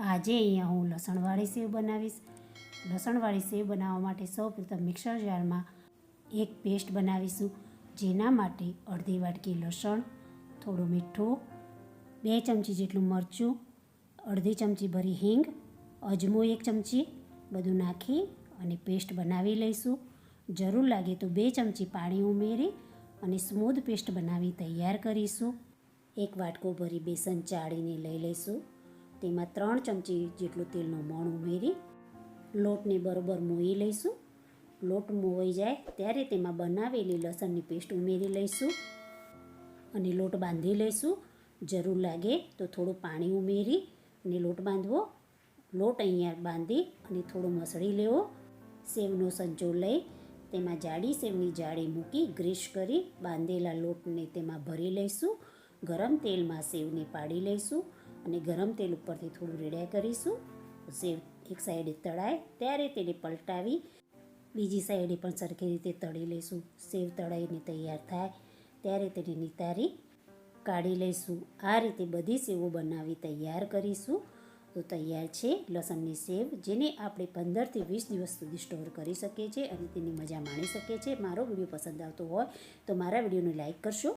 આજે અહીંયા હું લસણવાળી સેવ બનાવીશ. લસણવાળી સેવ બનાવવા માટે સૌપ્રથમ મિક્સર જારમાં એક પેસ્ટ બનાવીશું. જેના માટે અડધી વાટકી લસણ, થોડું મીઠું, 2 ચમચી જેટલું મરચું, અડધી ચમચી ભરી હિંગ, અજમો 1 ચમચી બધું નાખી અને પેસ્ટ બનાવી લઈશું. જરૂર લાગે તો 2 ચમચી પાણી ઉમેરી અને સ્મૂધ પેસ્ટ બનાવી તૈયાર કરીશું. 1 વાટકો ભરી બેસન ચાળીને લઈ લઈશું. તેમાં 3 ચમચી જેટલું તેલનું મોણ ઉમેરી લોટને બરોબર મોઈ લઈશું. લોટ મોવાઈ જાય ત્યારે તેમાં બનાવેલી લસણની પેસ્ટ ઉમેરી લઈશું અને લોટ બાંધી લઈશું. જરૂર લાગે તો થોડું પાણી ઉમેરી અને લોટ બાંધવો. લોટ અહીંયા બાંધી અને થોડો મસળી લેવો. સેવનો સંચો લઈ તેમાં જાડી સેવની જાળી મૂકી ગ્રીસ કરી બાંધેલા લોટને તેમાં ભરી લઈશું. ગરમ તેલમાં સેવને પાડી લઈશું અને ગરમ તેલ ઉપરથી થોડું રેડ્યા કરીશું. સેવ એક સાઈડે તળાય ત્યારે તેને પલટાવી બીજી સાઈડે પણ સરખી રીતે તળી લઈશું. સેવ તળાઈને તૈયાર થાય ત્યારે તેને નિતારી કાઢી લઈશું. આ રીતે બધી સેવો બનાવી તૈયાર કરીશું. તો તૈયાર છે લસણની સેવ, જેને આપણે 15થી 20 દિવસ સુધી સ્ટોર કરી શકીએ છીએ અને તેની મજા માણી શકીએ છીએ. મારો વિડીયો પસંદ આવતો હોય તો મારા વિડીયોને લાઈક કરશો.